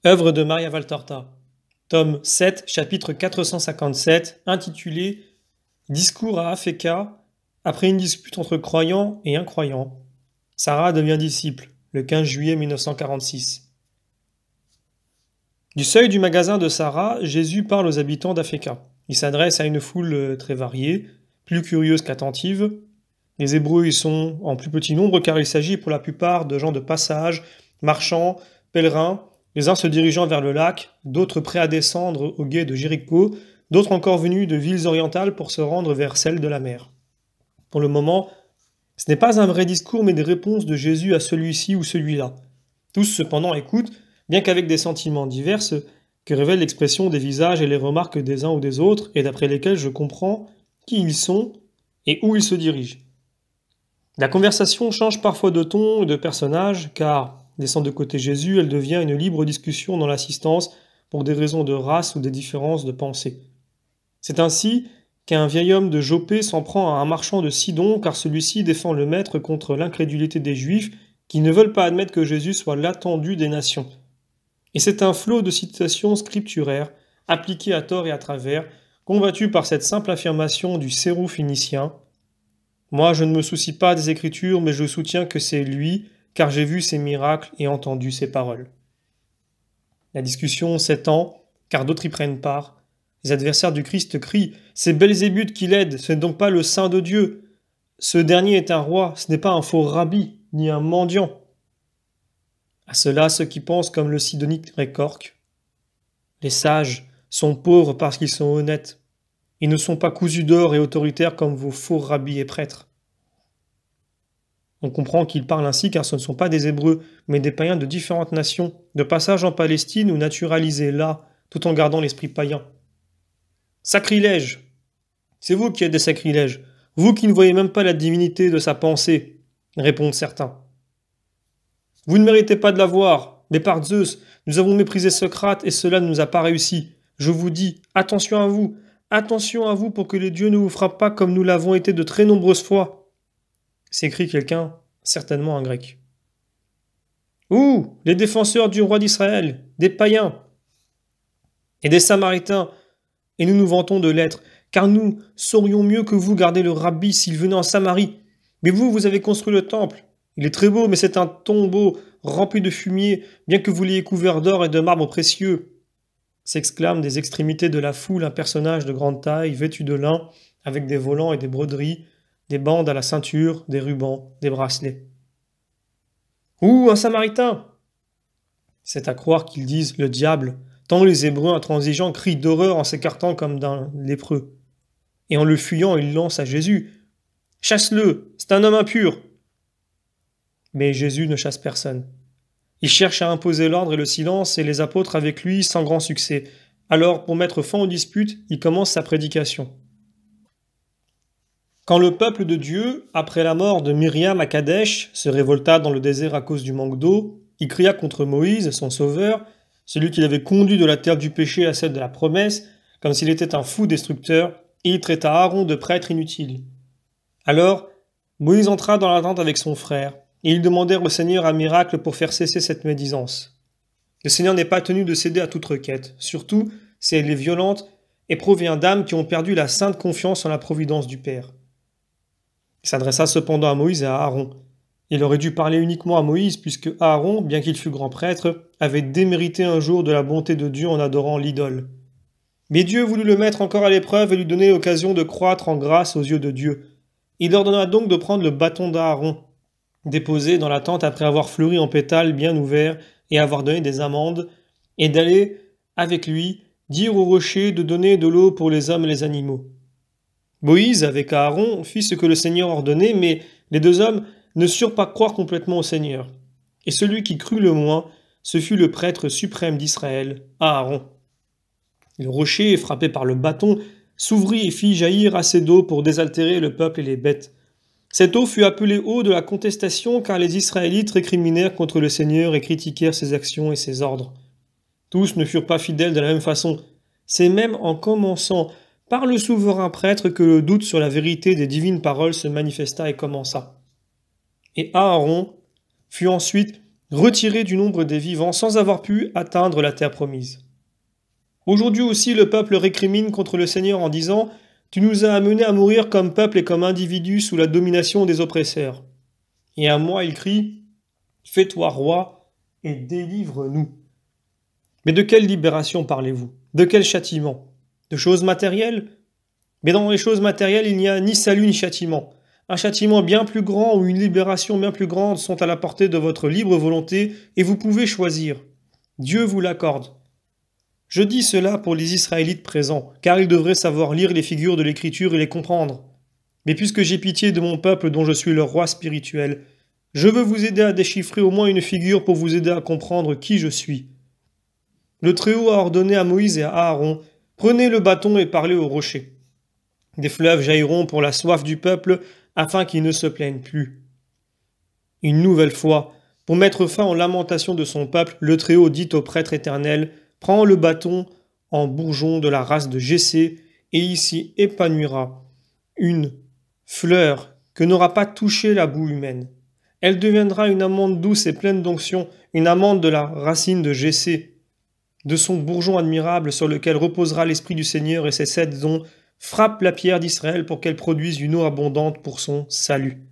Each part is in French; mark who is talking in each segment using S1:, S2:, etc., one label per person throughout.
S1: Œuvre de Maria Valtorta, tome 7, chapitre 457, intitulé Discours à Afeka, après une dispute entre croyants et incroyants. Sarah devient disciple, le 15 juillet 1946. Du seuil du magasin de Sarah, Jésus parle aux habitants d'Afeka. Il s'adresse à une foule très variée, plus curieuse qu'attentive. Les Hébreux y sont en plus petit nombre car il s'agit pour la plupart de gens de passage, marchands, pèlerins, les uns se dirigeant vers le lac, d'autres prêts à descendre au gué de Jéricho, d'autres encore venus de villes orientales pour se rendre vers celles de la mer. Pour le moment, ce n'est pas un vrai discours mais des réponses de Jésus à celui-ci ou celui-là. Tous cependant écoutent, bien qu'avec des sentiments divers, que révèle l'expression des visages et les remarques des uns ou des autres, et d'après lesquels je comprends qui ils sont et où ils se dirigent. La conversation change parfois de ton et de personnage, car, laissant de côté Jésus, elle devient une libre discussion dans l'assistance pour des raisons de race ou des différences de pensée. C'est ainsi qu'un vieil homme de Jopé s'en prend à un marchand de Sidon, car celui-ci défend le maître contre l'incrédulité des Juifs qui ne veulent pas admettre que Jésus soit l'attendu des nations. Et c'est un flot de citations scripturaires, appliquées à tort et à travers, combattu par cette simple affirmation du sérou phénicien. Moi, je ne me soucie pas des Écritures, mais je soutiens que c'est lui, car j'ai vu ses miracles et entendu ses paroles. La discussion s'étend, car d'autres y prennent part. Les adversaires du Christ crient « C'est Belzébuth qui l'aide, ce n'est donc pas le Saint de Dieu. Ce dernier est un roi, ce n'est pas un faux rabbi, ni un mendiant. » À cela, ceux qui pensent comme le Sidonique rétorquent « Les sages sont pauvres parce qu'ils sont honnêtes. Ils ne sont pas cousus d'or et autoritaires comme vos faux rabbis et prêtres. » On comprend qu'ils parlent ainsi car ce ne sont pas des Hébreux, mais des païens de différentes nations, de passage en Palestine ou naturalisés là, tout en gardant l'esprit païen. Sacrilège! C'est vous qui êtes des sacrilèges, vous qui ne voyez même pas la divinité de sa pensée, répondent certains. Vous ne méritez pas de la voir, mais par Zeus, nous avons méprisé Socrate et cela ne nous a pas réussi. Je vous dis, attention à vous pour que les dieux ne vous frappent pas comme nous l'avons été de très nombreuses fois. S'écrie quelqu'un, certainement un grec. Ouh, les défenseurs du roi d'Israël, des païens et des samaritains, et nous nous vantons de l'être, car nous saurions mieux que vous garder le rabbi s'il venait en Samarie. Mais vous avez construit le temple. Il est très beau, mais c'est un tombeau rempli de fumier, bien que vous l'ayez couvert d'or et de marbre précieux. S'exclame des extrémités de la foule un personnage de grande taille, vêtu de lin, avec des volants et des broderies, des bandes à la ceinture, des rubans, des bracelets. Ouh, un Samaritain! C'est à croire qu'ils disent le diable, tant les Hébreux intransigeants crient d'horreur en s'écartant comme d'un lépreux. Et en le fuyant, ils lancent à Jésus. Chasse-le, c'est un homme impur! Mais Jésus ne chasse personne. Il cherche à imposer l'ordre et le silence, et les apôtres avec lui sans grand succès. Alors, pour mettre fin aux disputes, il commence sa prédication. Quand le peuple de Dieu, après la mort de Myriam à Kadesh, se révolta dans le désert à cause du manque d'eau, il cria contre Moïse, son sauveur, celui qui l'avait conduit de la terre du péché à celle de la promesse, comme s'il était un fou destructeur, et il traita Aaron de prêtre inutile. Alors, Moïse entra dans la tente avec son frère, et ils demandèrent au Seigneur un miracle pour faire cesser cette médisance. Le Seigneur n'est pas tenu de céder à toute requête, surtout si elle est violente et provient d'âmes qui ont perdu la sainte confiance en la providence du Père. Il s'adressa cependant à Moïse et à Aaron. Il aurait dû parler uniquement à Moïse, puisque Aaron, bien qu'il fût grand prêtre, avait démérité un jour de la bonté de Dieu en adorant l'idole. Mais Dieu voulut le mettre encore à l'épreuve et lui donner l'occasion de croître en grâce aux yeux de Dieu. Il ordonna donc de prendre le bâton d'Aaron, déposé dans la tente après avoir fleuri en pétales bien ouverts et avoir donné des amandes, et d'aller, avec lui, dire au rocher de donner de l'eau pour les hommes et les animaux. Moïse, avec Aaron, fit ce que le Seigneur ordonnait, mais les deux hommes ne surent pas croire complètement au Seigneur. Et celui qui crut le moins, ce fut le prêtre suprême d'Israël, Aaron. Le rocher, frappé par le bâton, s'ouvrit et fit jaillir assez d'eau pour désaltérer le peuple et les bêtes. Cette eau fut appelée eau de la contestation car les Israélites récriminèrent contre le Seigneur et critiquèrent ses actions et ses ordres. Tous ne furent pas fidèles de la même façon. C'est même en commençant par le souverain prêtre que le doute sur la vérité des divines paroles se manifesta et commença. Et Aaron fut ensuite retiré du nombre des vivants sans avoir pu atteindre la terre promise. Aujourd'hui aussi, le peuple récrimine contre le Seigneur en disant « Tu nous as amenés à mourir comme peuple et comme individus sous la domination des oppresseurs. » Et à moi, il crie « Fais-toi roi et délivre-nous. » Mais de quelle libération parlez-vous? De quel châtiment? De choses matérielles? Mais dans les choses matérielles, il n'y a ni salut ni châtiment. Un châtiment bien plus grand ou une libération bien plus grande sont à la portée de votre libre volonté et vous pouvez choisir. Dieu vous l'accorde. Je dis cela pour les Israélites présents, car ils devraient savoir lire les figures de l'Écriture et les comprendre. Mais puisque j'ai pitié de mon peuple dont je suis le roi spirituel, je veux vous aider à déchiffrer au moins une figure pour vous aider à comprendre qui je suis. Le Très-Haut a ordonné à Moïse et à Aaron, « Prenez le bâton et parlez au rocher. Des fleuves jailliront pour la soif du peuple, afin qu'il ne se plaigne plus. » Une nouvelle fois, pour mettre fin aux lamentations de son peuple, le Très-Haut dit au prêtre éternel, « Prends le bâton en bourgeon de la race de Jessé, et ici épanouira une fleur que n'aura pas touché la boue humaine. Elle deviendra une amande douce et pleine d'onction, une amande de la racine de Jessé, de son bourgeon admirable sur lequel reposera l'Esprit du Seigneur et ses 7 dons, frappe la pierre d'Israël pour qu'elle produise une eau abondante pour son salut. »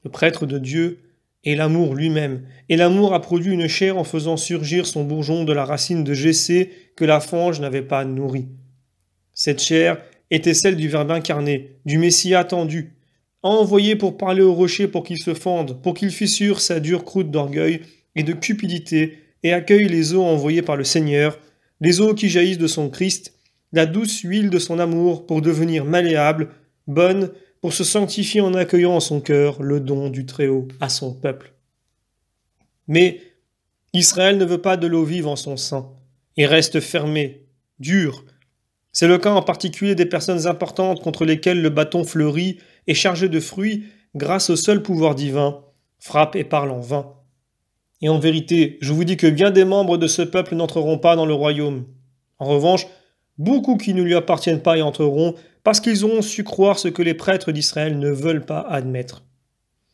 S1: Le prêtre de Dieu est l'amour lui-même, et l'amour a produit une chair en faisant surgir son bourgeon de la racine de Jessé que la fange n'avait pas nourri. Cette chair était celle du Verbe incarné, du Messie attendu, envoyé pour parler au rocher pour qu'il se fende, pour qu'il fissure sa dure croûte d'orgueil et de cupidité, et accueille les eaux envoyées par le Seigneur, les eaux qui jaillissent de son Christ, la douce huile de son amour pour devenir malléable, bonne, pour se sanctifier en accueillant en son cœur le don du Très-Haut à son peuple. Mais Israël ne veut pas de l'eau vive en son sein, et reste fermé, dur. C'est le cas en particulier des personnes importantes contre lesquelles le bâton fleuri et chargé de fruits, grâce au seul pouvoir divin, frappe et parle en vain. Et en vérité, je vous dis que bien des membres de ce peuple n'entreront pas dans le royaume. En revanche, beaucoup qui ne lui appartiennent pas y entreront, parce qu'ils auront su croire ce que les prêtres d'Israël ne veulent pas admettre.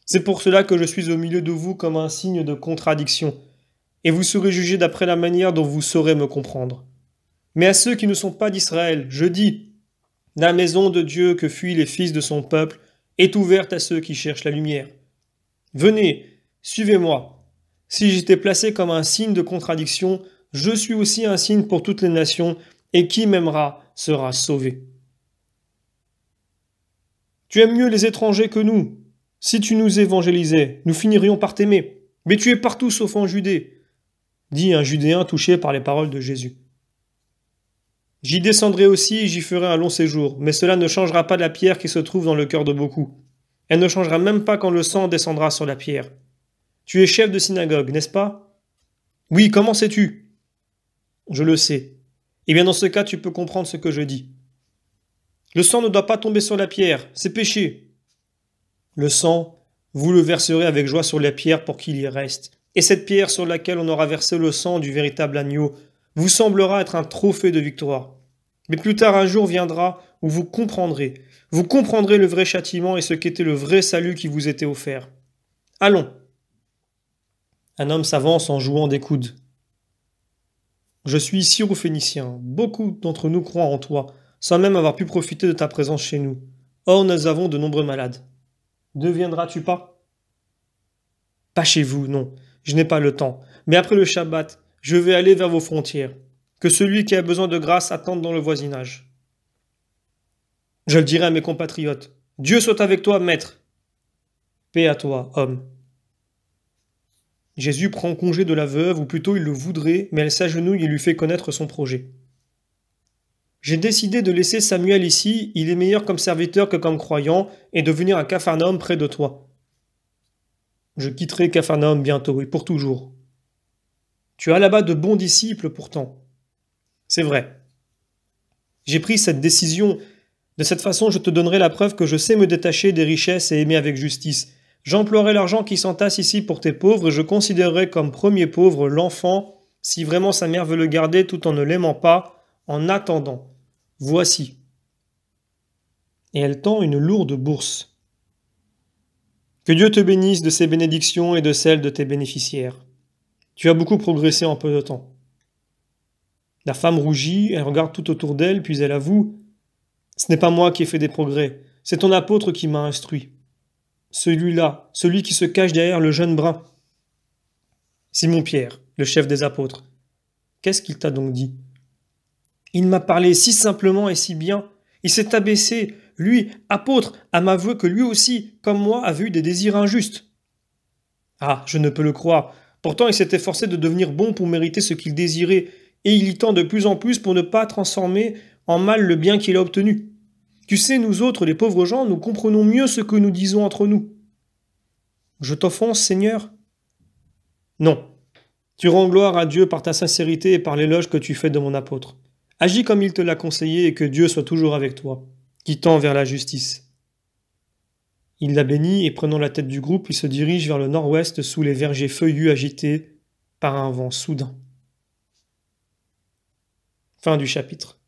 S1: C'est pour cela que je suis au milieu de vous comme un signe de contradiction, et vous serez jugés d'après la manière dont vous saurez me comprendre. Mais à ceux qui ne sont pas d'Israël, je dis, la maison de Dieu que fuient les fils de son peuple est ouverte à ceux qui cherchent la lumière. Venez, suivez-moi. Si j'étais placé comme un signe de contradiction, je suis aussi un signe pour toutes les nations, et qui m'aimera sera sauvé. Tu aimes mieux les étrangers que nous. Si tu nous évangélisais, nous finirions par t'aimer. Mais tu es partout sauf en Judée, dit un Judéen touché par les paroles de Jésus. J'y descendrai aussi et j'y ferai un long séjour, mais cela ne changera pas la pierre qui se trouve dans le cœur de beaucoup. Elle ne changera même pas quand le sang descendra sur la pierre. Tu es chef de synagogue, n'est-ce pas? Oui, comment sais-tu? Je le sais. Eh bien dans ce cas, tu peux comprendre ce que je dis. Le sang ne doit pas tomber sur la pierre, c'est péché. Le sang, vous le verserez avec joie sur la pierre pour qu'il y reste. Et cette pierre sur laquelle on aura versé le sang du véritable agneau vous semblera être un trophée de victoire. Mais plus tard un jour viendra où vous comprendrez le vrai châtiment et ce qu'était le vrai salut qui vous était offert. Allons. Un homme s'avance en jouant des coudes. Je suis syrophénicien. Beaucoup d'entre nous croient en toi, sans même avoir pu profiter de ta présence chez nous. Or, nous avons de nombreux malades. Deviendras-tu pas? Pas chez vous, non. Je n'ai pas le temps. Mais après le Shabbat, je vais aller vers vos frontières. Que celui qui a besoin de grâce attende dans le voisinage. Je le dirai à mes compatriotes. Dieu soit avec toi, maître. Paix à toi, homme. Jésus prend congé de la veuve, ou plutôt il le voudrait, mais elle s'agenouille et lui fait connaître son projet. J'ai décidé de laisser Samuel ici, il est meilleur comme serviteur que comme croyant, et de venir à Capharnaüm près de toi. Je quitterai Capharnaüm bientôt, et pour toujours. Tu as là-bas de bons disciples pourtant. C'est vrai. J'ai pris cette décision. De cette façon, je te donnerai la preuve que je sais me détacher des richesses et aimer avec justice. J'emploierai l'argent qui s'entasse ici pour tes pauvres, et je considérerai comme premier pauvre l'enfant, si vraiment sa mère veut le garder tout en ne l'aimant pas, en attendant. Voici. Et elle tend une lourde bourse. Que Dieu te bénisse de ses bénédictions et de celles de tes bénéficiaires. Tu as beaucoup progressé en peu de temps. » La femme rougit, elle regarde tout autour d'elle, puis elle avoue : « Ce n'est pas moi qui ai fait des progrès, c'est ton apôtre qui m'a instruit. Celui-là, celui qui se cache derrière le jeune brun. » Simon-Pierre, le chef des apôtres. Qu'est-ce qu'il t'a donc dit ? Il m'a parlé si simplement et si bien. Il s'est abaissé, lui, apôtre, à m'avouer que lui aussi, comme moi, avait eu des désirs injustes. Ah, je ne peux le croire. Pourtant, il s'est efforcé de devenir bon pour mériter ce qu'il désirait, et il y tend de plus en plus pour ne pas transformer en mal le bien qu'il a obtenu. Tu sais, nous autres, les pauvres gens, nous comprenons mieux ce que nous disons entre nous. Je t'offense, Seigneur ? Non. Tu rends gloire à Dieu par ta sincérité et par l'éloge que tu fais de mon apôtre. Agis comme il te l'a conseillé et que Dieu soit toujours avec toi, qui tend vers la justice. Il la bénit et prenant la tête du groupe, il se dirige vers le nord-ouest sous les vergers feuillus agités par un vent soudain. Fin du chapitre.